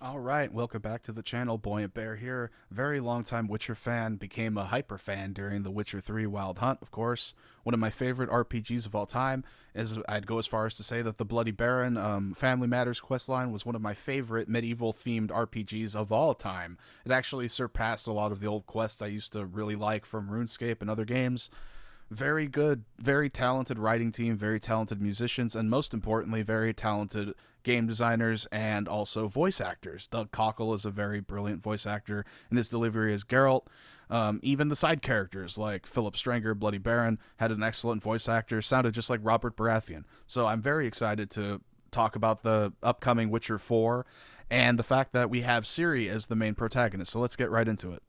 Alright, welcome back to the channel. Buoyant Bear here. Very long time Witcher fan, became a hyper fan during the Witcher 3 Wild Hunt, of course. One of my favorite RPGs of all time. I'd go as far as to say that the Bloody Baron Family Matters questline was one of my favorite medieval themed RPGs of all time. It actually surpassed a lot of the old quests I used to really like from RuneScape and other games. Very good, very talented writing team, very talented musicians, and most importantly, very talented game designers and also voice actors. Doug Cockle is a very brilliant voice actor in his delivery as Geralt. Even the side characters like Philip Stranger, Bloody Baron, had an excellent voice actor, sounded just like Robert Baratheon. So I'm very excited to talk about the upcoming Witcher 4 and the fact that we have Ciri as the main protagonist. So let's get right into it.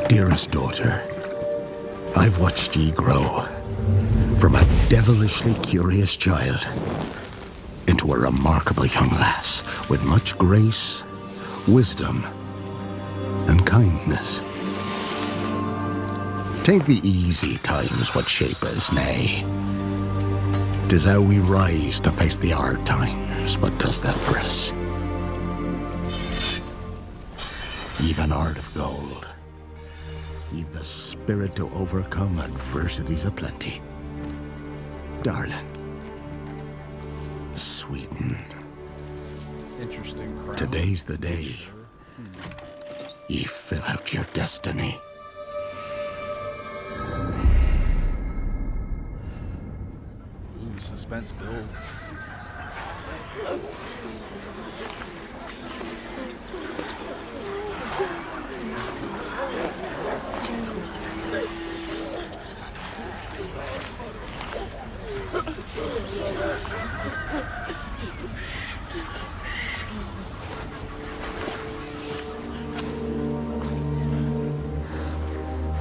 Dearest daughter, I've watched ye grow from a devilishly curious child into a remarkable young lass with much grace, wisdom, and kindness. Tain't the easy times what shape us, nay. 'Tis how we rise to face the hard times what does that for us. Even heart of gold. You've the spirit to overcome adversities aplenty. Darling. Sweeten. Interesting crown. Today's the day. Ye fill out your destiny. Ooh, suspense builds.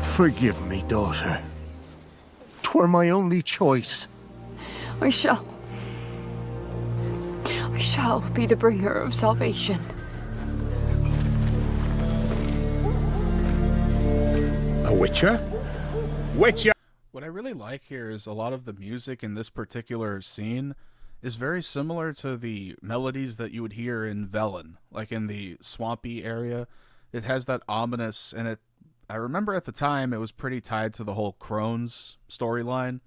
Forgive me, daughter. 'Twere my only choice. I shall be the bringer of salvation. A witcher? Witcher! What I really like here is a lot of the music in this particular scene is very similar to the melodies that you would hear in Velen, like in the swampy area. It has that ominous, and I remember at the time it was pretty tied to the whole Crones storyline,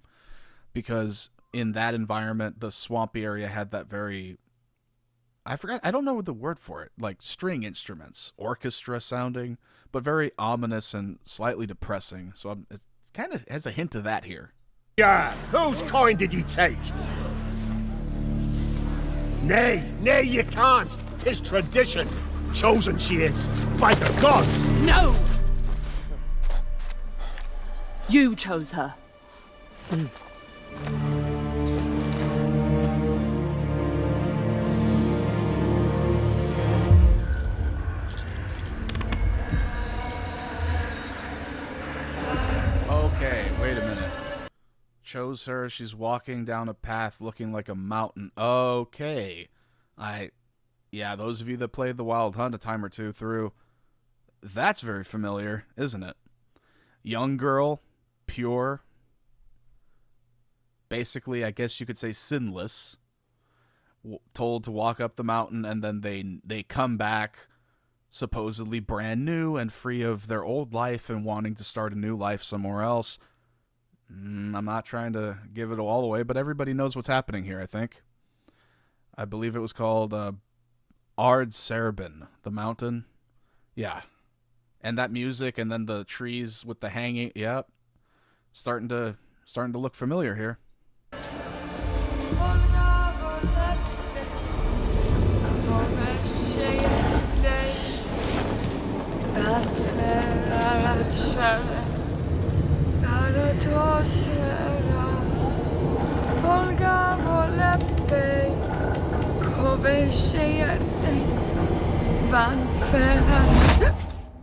because in that environment, the swampy area had that very, I don't know the word for it, like string instruments, orchestra sounding, but very ominous and slightly depressing. So it kind of has a hint of that here. Yeah, whose coin did ye take? Nay, you can't. 'Tis tradition. Chosen she is, by the gods. No! You chose her. Okay, wait a minute. Chose her, she's walking down a path looking like a mountain. Okay. Yeah, those of you that played the Wild Hunt a time or two through, that's very familiar, isn't it? Young girl, pure, basically, I guess you could say sinless, told to walk up the mountain, and then they come back supposedly brand new and free of their old life and wanting to start a new life somewhere else. I'm not trying to give it all away, but everybody knows what's happening here, I think. I believe it was called Ard Serbin, the mountain. Yeah. And that music, and then the trees with the hanging. Yep. Starting to look familiar here.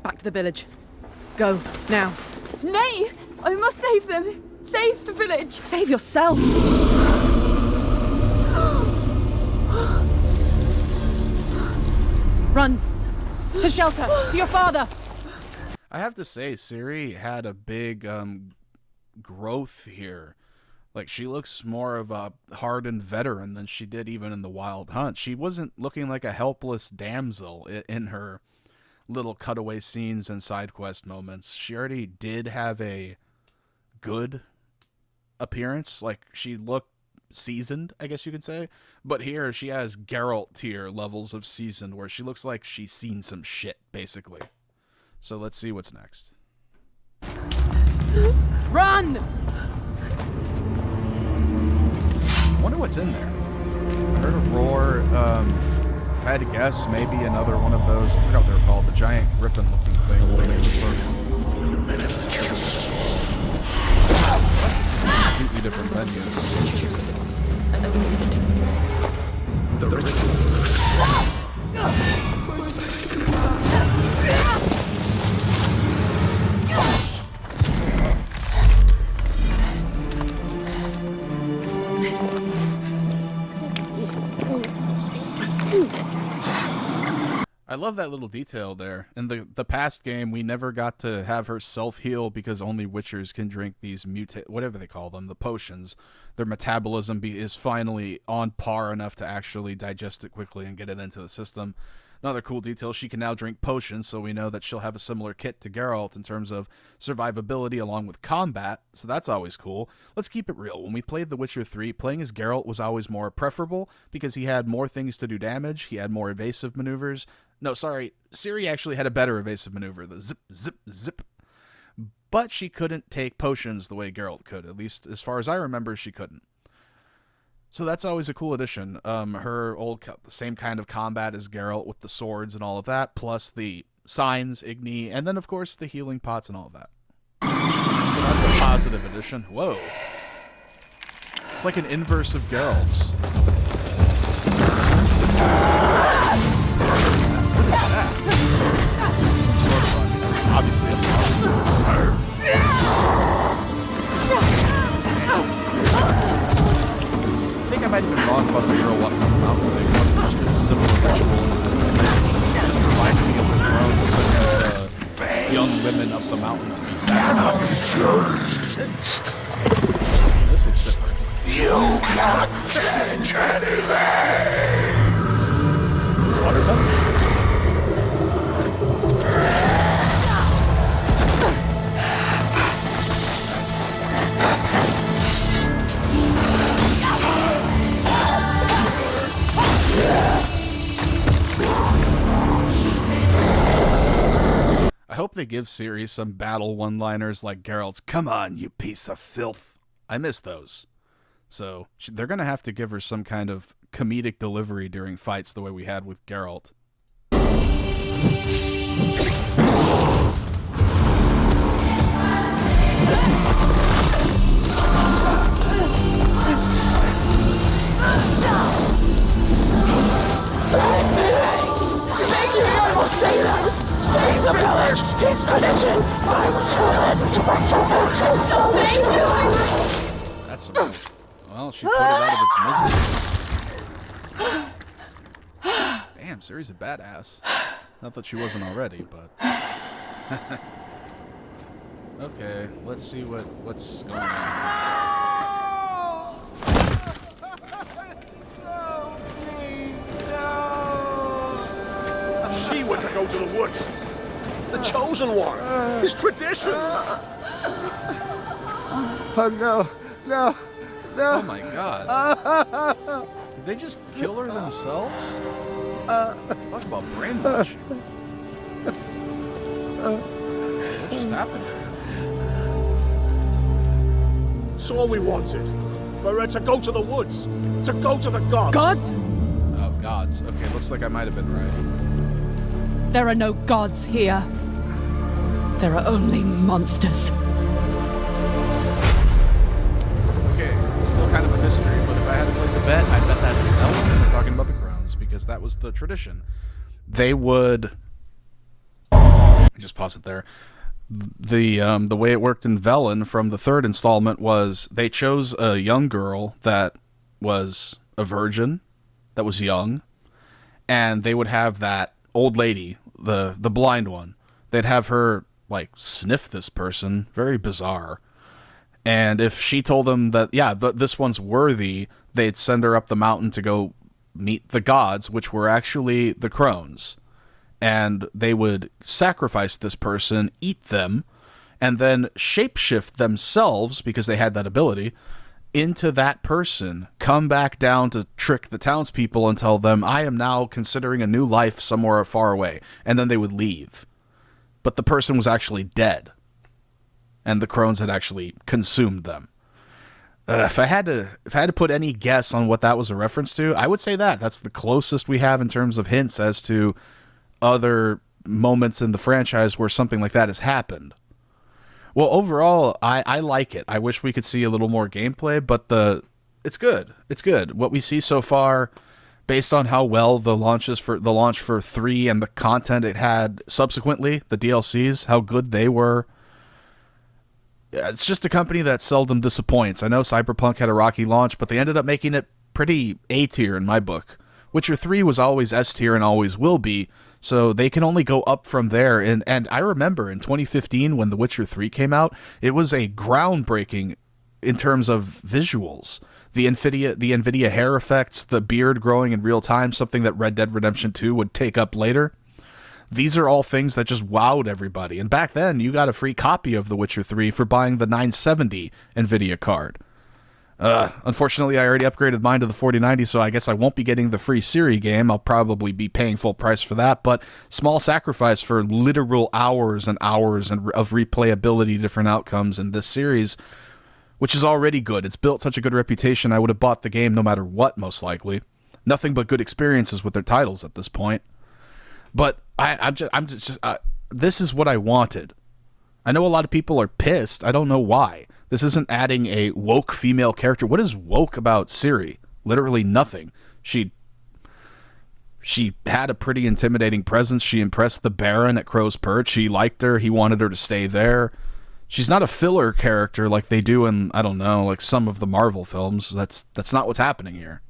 Back to the village. Go, now. Nay! I must save them! Save the village! Save yourself! Run! To shelter! To your father! I have to say, Ciri had a big growth here. Like, she looks more of a hardened veteran than she did even in the Wild Hunt. She wasn't looking like a helpless damsel in her little cutaway scenes and side quest moments. She already did have a good appearance. Like, she looked seasoned, I guess you could say. But here, she has Geralt tier levels of seasoned, where she looks like she's seen some shit, basically. So let's see what's next. Run! I wonder what's in there. I heard a roar. If I had to guess, maybe another one of those, I forgot what they're called, the giant griffin-looking thing. Unless this is a completely different venue. The ritual. I love that little detail there. In the past game, we never got to have her self-heal because only Witchers can drink these whatever they call them, the potions. Their metabolism is finally on par enough to actually digest it quickly and get it into the system. Another cool detail, she can now drink potions, so we know that she'll have a similar kit to Geralt in terms of survivability along with combat, so that's always cool. Let's keep it real. When we played The Witcher 3, playing as Geralt was always more preferable because he had more things to do damage, he had more evasive maneuvers. No, sorry, Ciri actually had a better evasive maneuver, the zip, zip, zip. But she couldn't take potions the way Geralt could, at least as far as I remember, she couldn't. So that's always a cool addition. Her the same kind of combat as Geralt with the swords and all of that, plus the signs, Igni, and then of course the healing pots and all of that. So that's a positive addition. Whoa. It's like an inverse of Geralt's. What is that? Some sort of obviously a monster. I think I might have been wrong about the girl walking up the mountain thing. It must have just been a similar ritual. It just reminded me of the Crones sending young women up the mountain to be sacrificed. This looks different. You cannot change anything! Watermelon? I hope they give Ciri some battle one-liners like Geralt's, "Come on, you piece of filth." I miss those. So they're going to have to give her some kind of comedic delivery during fights the way we had with Geralt. Thank you, animal sailors! Save the village! It's tradition! I was chosen to preserve Thank you! That's some... Well, she put it out of its misery. Damn, Ciri's a badass. Not that she wasn't already, but... Okay, let's see what's going on. She were to go to the woods. The chosen one. His tradition. Oh no, no, no. Oh my god. Did they just kill her themselves? Talk about brainwashing. What just happened to her? It's all we wanted. For her to go to the woods. To go to the gods. Gods? Oh, gods. Okay, looks like I might have been right. There are no gods here. There are only monsters. Okay, still kind of a mystery, but if I had to place a bet, I bet that's Velen and they're talking about the Crones, because that was the tradition. They would... Just pause it there. The way it worked in Velen from the third installment was they chose a young girl that was a virgin, that was young, and they would have that old lady, the blind one, they'd have her like sniff this person, very bizarre, And if she told them that, yeah, this one's worthy, they'd send her up the mountain to go meet the gods, which were actually the Crones. And they would sacrifice this person, eat them, and then shapeshift themselves, because they had that ability, into that person, come back down to trick the townspeople and tell them, I am now considering a new life somewhere far away. And then they would leave. But the person was actually dead. And the Crones had actually consumed them. If I had to put any guess on what that was a reference to, I would say that's the closest we have in terms of hints as to other moments in the franchise where something like that has happened. Well, overall, I like it. I wish we could see a little more gameplay, but it's good. It's good. What we see so far, based on how well the launch for 3 and the content it had subsequently, the DLCs, how good they were. It's just a company that seldom disappoints. I know Cyberpunk had a rocky launch, but they ended up making it pretty A-tier in my book. Witcher 3 was always S-tier and always will be, so they can only go up from there. And I remember in 2015 when The Witcher 3 came out, it was a groundbreaking in terms of visuals. The NVIDIA hair effects, the beard growing in real time, something that Red Dead Redemption 2 would take up later. These are all things that just wowed everybody. And back then, you got a free copy of The Witcher 3 for buying the 970 NVIDIA card. Unfortunately, I already upgraded mine to the 4090, so I guess I won't be getting the free Ciri game. I'll probably be paying full price for that, but small sacrifice for literal hours and hours of replayability, different outcomes in this series, which is already good. It's built such a good reputation, I would have bought the game no matter what, most likely. Nothing but good experiences with their titles at this point. But this is what I wanted. I know a lot of people are pissed. I don't know why. This isn't adding a woke female character. What is woke about Ciri? Literally nothing. She had a pretty intimidating presence. She impressed the Baron at Crow's Perch. He liked her. He wanted her to stay there. She's not a filler character like they do in, I don't know, like some of the Marvel films. That's not what's happening here.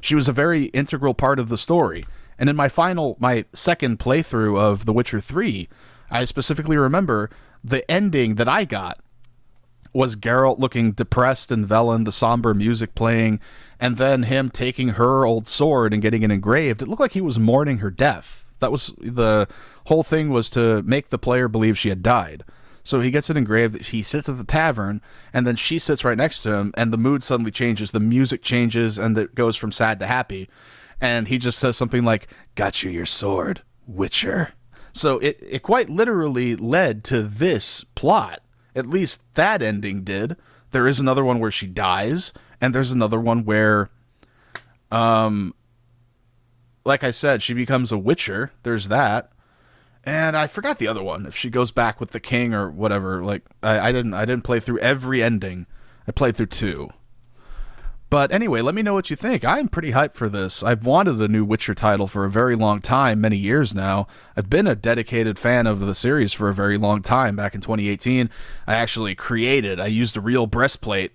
She was a very integral part of the story. And in my second playthrough of The Witcher 3, I specifically remember the ending that I got was Geralt looking depressed in Velen, the somber music playing, and then him taking her old sword and getting it engraved. It looked like he was mourning her death. That was the whole thing, was to make the player believe she had died. So he gets it engraved. He sits at the tavern, and then she sits right next to him, and the mood suddenly changes. The music changes, and it goes from sad to happy. And he just says something like, "Got you your sword, Witcher." So it quite literally led to this plot. At least that ending did. There is another one where she dies, and there's another one where, like I said, she becomes a Witcher. There's that. And I forgot the other one. If she goes back with the king or whatever. Like I didn't play through every ending. I played through 2. But anyway, let me know what you think. I'm pretty hyped for this. I've wanted a new Witcher title for a very long time, many years now. I've been a dedicated fan of the series for a very long time. Back in 2018, I used a real breastplate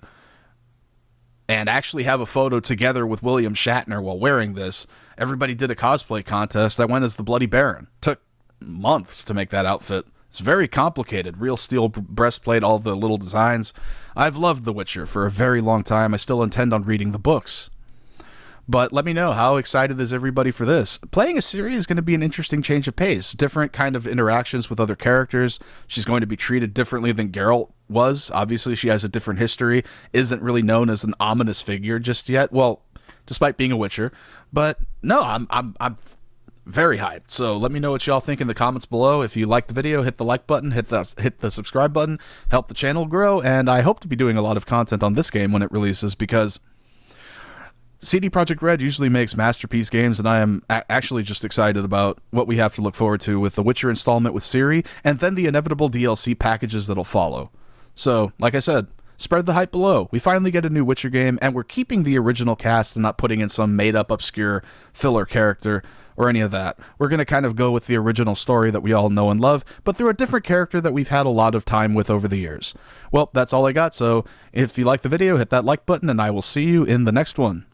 and actually have a photo together with William Shatner while wearing this. Everybody did a cosplay contest. I went as the Bloody Baron. Took months to make that outfit. It's very complicated. Real steel breastplate, all the little designs. I've loved The Witcher for a very long time. I still intend on reading the books. But let me know, how excited is everybody for this? Playing a Ciri is going to be an interesting change of pace. Different kind of interactions with other characters. She's going to be treated differently than Geralt was. Obviously, she has a different history. Isn't really known as an ominous figure just yet. Well, despite being a Witcher. But no, I'm very hyped. So let me know what y'all think in the comments below. If you like the video, hit the like button, hit the subscribe button, help the channel grow, and I hope to be doing a lot of content on this game when it releases, because CD Projekt Red usually makes masterpiece games, and I am actually just excited about what we have to look forward to with the Witcher installment with Ciri, and then the inevitable DLC packages that'll follow. So, like I said, spread the hype below. We finally get a new Witcher game, and we're keeping the original cast and not putting in some made-up, obscure filler character or any of that. We're going to kind of go with the original story that we all know and love, but through a different character that we've had a lot of time with over the years. Well, that's all I got, so if you like the video, hit that like button, and I will see you in the next one.